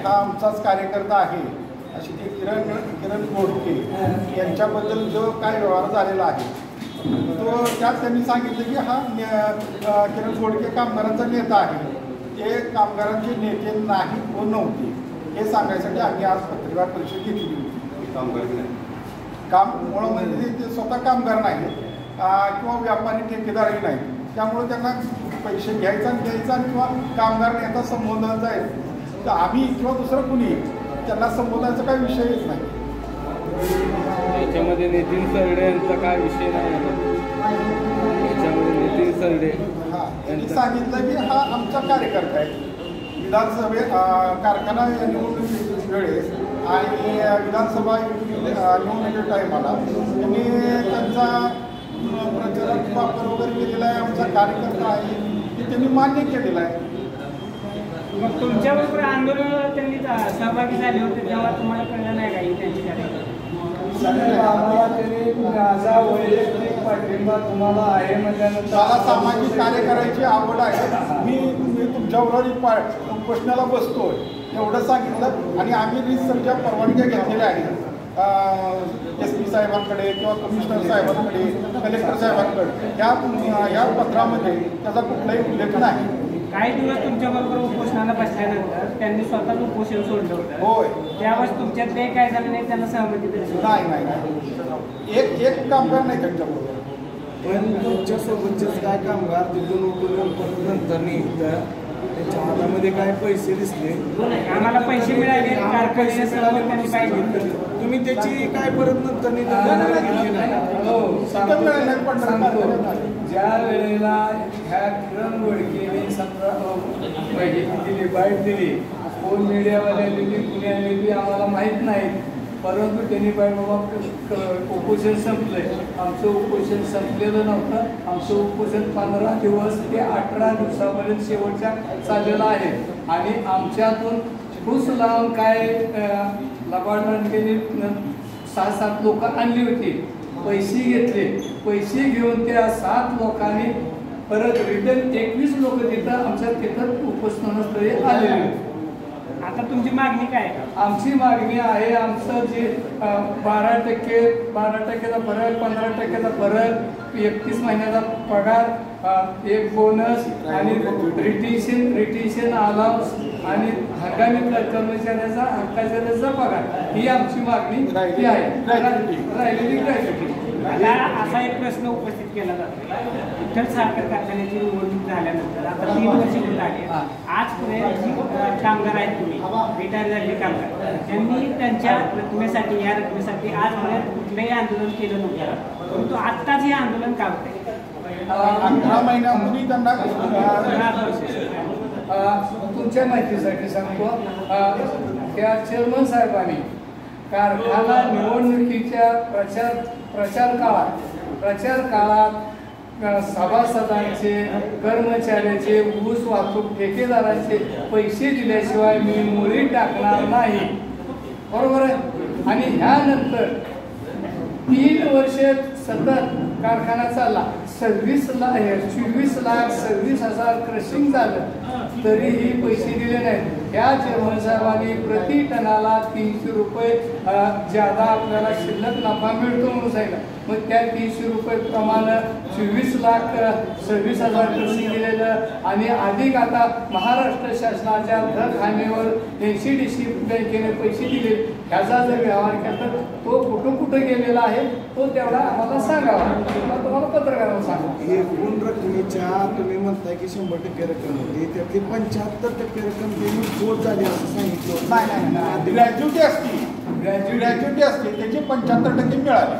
हा आमचाच कार्यकर्ता आहे अशी ते किरण घोडके यांच्याबद्दल जो काय व्यवहार झालेला आहे तो त्यात त्यांनी सांगितलं की हा किरण घोडके कामगारांचा नेता आहे, ते कामगारांचे नेते नाही व नव्हते हे सांगायसाठी आम्ही आज पत्रकार परिषद घेतली होती. कामगार नाही मुळं म्हणजे ते स्वतः कामगार नाही किंवा व्यापारी ठेकेदारही नाही, त्यामुळे त्यांना पैसे घ्यायचा किंवा कामगार नेता संबोधायचा आहे तर आम्ही किंवा दुसरं कुणी त्यांना संबोधायचा काही विषयच नाही. याच्यामध्ये नितीन सरडे यांचा काय विषय नाही, याच्यामध्ये नितीन सरडे त्यांनी सांगितलं की हा आमचा कार्यकर्ता आहे. विधानसभे कारखाना निवडणुकी वेळेस आणि विधानसभा निवडणुकीच्या टायमाला त्यांनी त्यांचा प्रचारात वापर वगैरे केलेला आहे, आमचा कार्यकर्ता आहे हे त्यांनी मान्य केलेलं आहे. मग तुमच्याबरोबर आंदोलन त्यांनी सहभागी झाले होते तेव्हा तुम्हाला कळलं नाही काही त्यांची आम्हाला त्यांनी माझा वैयक्तिक पाठिंबा तुम्हाला आहे म्हटल्यानंतर मला सामाजिक कार्य करायची आवड आहे, मी तुमच्याबरोबर उपोषणाला बसतोय एवढं सांगितलं. आणि आम्ही रितसरच्या परवानग्या घेतलेल्या आहेत SP साहेबांकडे किंवा कमिशनर साहेबांकडे, कलेक्टर साहेबांकडे. या पत्रामध्ये त्याचा कुठलाही उल्लेख नाही. काही दिवस तुमच्याबरोबर उपोषणाला बसल्यानंतर त्यांनी स्वतःच उपोषण सोडलं होतं. होय, त्यावेळेस तुमच्यात ते काय झालं नाही, त्यांना सहमती दिली नाही. एक कामगार नाही त्यांच्याबरोबर. पण तुमच्यासोबतचेच काय कामगार तिथून उठून नंतर त्यांच्या हातामध्ये काय पैसे दिसले, आम्हाला पैसे मिळाले कारखान्याने सर्व त्यांनी पाहिजे. तुम्ही त्याची काय परत नंतर ज्या वेळेला ह्या किरण घोडकेने दिली बाईट दिली, कोण मीडियावाल्या दिली कुणी दिली आम्हाला माहीत नाही, परंतु त्यांनी बाईट बाबा उपोषण संपलंय. आमचं उपोषण संपलेलं नव्हतं. आमचं उपोषण 15 दिवस ते 18 दिवसापर्यंत शेवटच्या चाललेलं आहे. आणि आमच्यातून खूस लावून काय लबाडणकेने 6-7 लोक आणली होती, पैसे घेतले. पैसे घेऊन त्या 7 लोकांनी परत रिटर्न 21 लोक तिथं उपोषणास्थळी आलेले. आता तुमची मागणी काय? आमची मागणी आहे आमचं जे 12%चा फरक, 15%चा फरक, 31 महिन्याचा पगार, एक बोनस आणि रिटेन्शन अलाउन्स आणि हंगामी कर्मचाऱ्याचा हक्काचा पगार ही आमची मागणी आहे. राहिलेली ग्रॅज्युटी. आता असा एक प्रश्न उपस्थित केला जातो, विठ्ठल साखर कारखान्याची निवडणूक झाल्यानंतर आता 3 वर्ष होत आली, आजपर्यंत जी कामगार आहेत तुम्ही रिटायर झालेले कामगार त्यांनी त्यांच्या रकमेसाठी या रकमेसाठी आजपर्यंत कुठलंही आंदोलन केलं नव्हतं, परंतु आत्ताच हे आंदोलन का होते? 18 महिन्यापूर्वी त्यांना तुमच्या माहितीसाठी सांगतो, त्या चेअरमन साहेबांनी कारखाना निवडणुकीच्या प्रचार काळात सभासदांचे, कर्मचाऱ्याचे, ऊस वाहतूक ठेकेदारांचे पैसे दिल्याशिवाय मी मुळी टाकणार नाही, बरोबर आहे. आणि ह्यानंतर 3 वर्ष सतत कारखाना चालला, 24,26,000 क्रशिंग झालं, तरीही पैसे दिले नाहीत. ह्या चेअरमन साहेबांनी प्रति टनाला 300 रुपये ज्यादा आपल्याला शिल्लक नफा मिळतो म्हणून सांगितलं. मग त्या 300 रुपये प्रमाणे 24,26,000 क्रशिंग दिलेलं आणि अधिक आता महाराष्ट्र शासनाच्या दर खानेवर NCDC बँकेने पैसे दिले. ह्याचा जर व्यवहार केला तर तो कुठं गेलेला आहे तो तेवढा आम्हाला सांगावा, तुम्हाला पत्रकारांना सांगा. एकूण रकमेच्या तुम्ही म्हणताय की 100% रक्कम होती, त्यातली 75% रक्कम त्यांनी पोच झाली असं सांगितलं. नाही, ग्रॅज्युटी असते त्याचे 75% मिळाले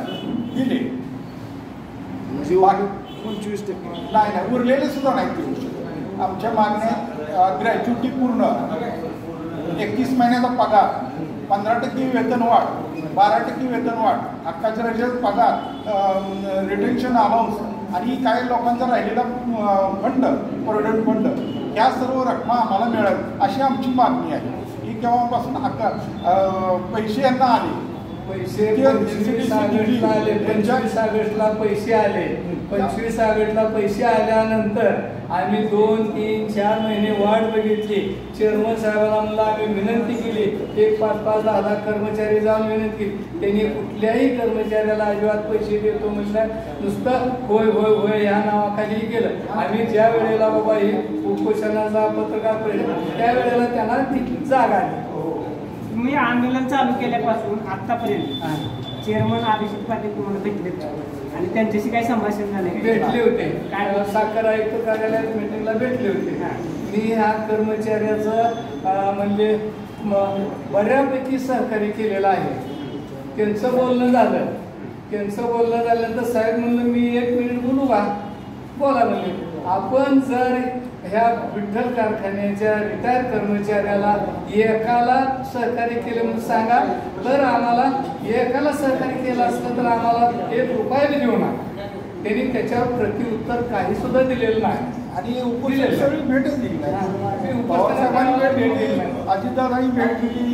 दिले, म्हणजे 25% नाही उरलेले सुद्धा नाही देऊ शकत. आमच्या मागण्या ग्रॅज्युटी पूर्ण, 31 महिन्याचा पगार, 15% वेतन वाढ, 12% वेतन वाढ, हक्काच्या रजेत पगार, रिटेन्शन अलाउन्स आणि काही लोकांचा राहिलेला फंड, प्रॉव्हिडंट फंड, ह्या सर्व रकमा आम्हाला मिळेल अशी आमची मागणी आहे. ही केव्हापासून पैसे यांना आले, पैसे 25 ऑगस्टला पैसे आले. 25 ऑगस्टला पैसे आल्यानंतर आम्ही 2, 3, 4 महिने वाट बघितली. चेअरमन साहेबांना म्हणलं आम्ही विनंती केली, एक 5-5, 10 कर्मचारी जाऊन विनंती केली. त्यांनी कुठल्याही कर्मचाऱ्याला अजिबात पैसे देतो म्हटलं, नुसतं होय होय होय ह्या नावाखाली केलं. आम्ही ज्या वेळेला बाबा हे उपोषणाचा पत्रकार परिषद त्यावेळेला त्यांना ती जागा आली. तुम्ही आंदोलन चालू केल्यापासून आतापर्यंत चेअरमन अभिजित पाटील तुम्हाला भेटले आणि त्यांच्याशी काही संभाषण झाले भेटले होते. काय साखर आयुक्त कार्यालयात मिटिंगला भेटले होते. मी ह्या कर्मचाऱ्याचं म्हणजे बऱ्यापैकी सहकार्य केलेलं आहे. त्यांचं बोलणं झाल्यानंतर साहेब म्हणलं मी 1 मिनिट बोलू का? बोला म्हणले. आपण जर ह्या विठ्ठल कारखान्याच्या रिटायर कर्मचाऱ्याला एकाला सहकार्य केले म्हणून सांगा, तर आम्हाला एकाला सहकार्य केलं असतं तर आम्हाला 1 रुपया बी देऊ नका. त्यांनी त्याच्यावर प्रतिउत्तर काही सुद्धा दिलेलं नाही. आणि उपोषणाची भेटच दिली नाही. पवारसाहेबांनी भेट दिली, अजितदादांनी भेट दिली.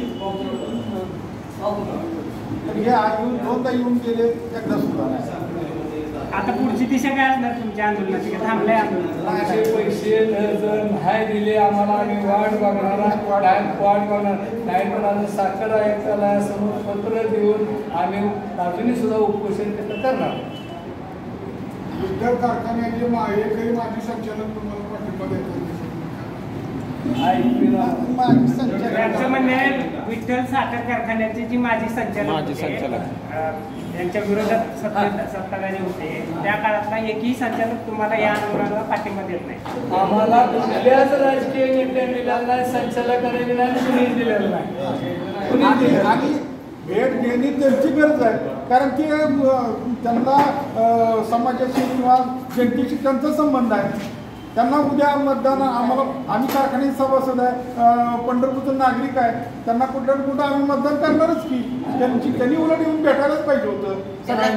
तर हे येऊन 2दा येऊन गेले, एकदा सुद्धा नाही. आता पुढची दिशा काय असणार तुमच्या आंदोलनाची? थांबलंय आंदोलन? पैसे जर नाही दिले आम्हाला आम्ही वाट बघणार नाही. तर आम्ही साखर आयुक्ताला समोर पत्र देऊन आम्ही अजूनही सुद्धा उपोषण करणार. विठ्ठल कारखान्याचे एकही माजी संचालक तुम्हाला पाठिंबा देतात? त्यांचं म्हणणं आहे विठ्ठल साखर कारखान्याचे जी माजी संचालक त्यांच्या विरोधात सत्ताधारी होते, त्या काळातला एकही संचालक तुम्हाला या आंदोलनाला पाठिंबा देत नाही. आम्हाला कुठल्याच राजकीय नेत्यांनी दिलेला नाही, संचालकांनी दिला नाही, कुणीच दिलेलं नाही. आणि भेट घेणे त्यांची गरज आहे, कारण की त्यांना समाजाशी किंवा जनतेशी त्यांचा संबंध आहे. त्यांना उद्या मतदान आम्ही कारखान्याचे सभासद आहे, पंढरपूरचं नागरिक आहे, त्यांना कुठं ना कुठं आम्ही मतदान करणारच की. त्यांनी उलट येऊन भेटायलाच पाहिजे होतं.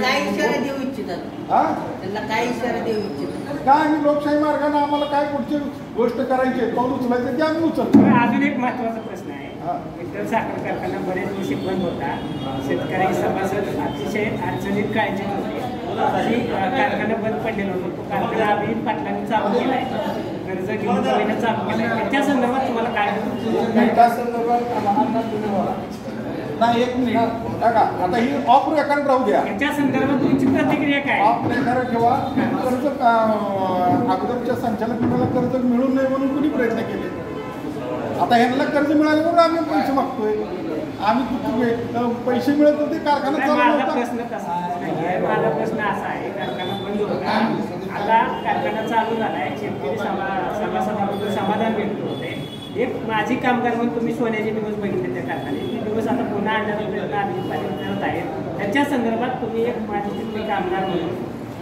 काय इशारा देऊ इच्छितात? त्यांना काय इशारा देऊ इच्छितात? काय आम्ही लोकशाही मार्गाने आम्हाला काय पुढची गोष्ट करायची पाऊल उचलायचं ते आम्ही उचलतो. अजून एक महत्वाचा प्रश्न आहे. विठ्ठल साखर कारखाना बरेच दिवशी बंद होता. शेतकरी सभासद अतिशय अडचणीत काळजी होती. कारखाना बंद पडलेला होता. तो कारखाना अभिजित पाटलांनी चालू केला आहे, कर्ज घेऊन चालू केला आहे. त्या संदर्भात तुम्हाला काय? त्या संदर्भात नाही, 1 मिनिट बघा, आता ही ऑफ रेकॉर्ड राहू द्या. त्या संदर्भात तुमची प्रतिक्रिया काय? ऑफ रेकॉर्ड ठेवा. कर्ज अगोदरच्या संचालक मंडळाला कर्ज मिळू नये म्हणून कुणी प्रयत्न केले. आता ह्यांना कर्ज मिळाले म्हणून आम्ही पैसे मागतोय. आम्ही पैसे मिळत होते, कारखाना चालू माझा होता. प्रश्न तसा नाहीये. माझा प्रश्न असा आहे, कारखाना बंद होता, आता कारखाना चालू झालाय, शेतकरी सभासदाबद्दल समाधान व्यक्त होते. एक माझी कामगार म्हणून तुम्ही सोन्याचे दिवस बघितले त्या कारखाने, ते दिवस आता पुन्हा आणण्याचा प्रयत्न अभिजित पाटील करत आहेत. त्याच्या संदर्भात तुम्ही एक माझी कामगार म्हणून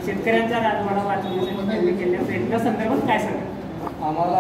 शेतकऱ्यांचा राजवाडा वाचवण्यासाठी केलेल्या प्रयत्ना संदर्भात काय सांगा? आम्हाला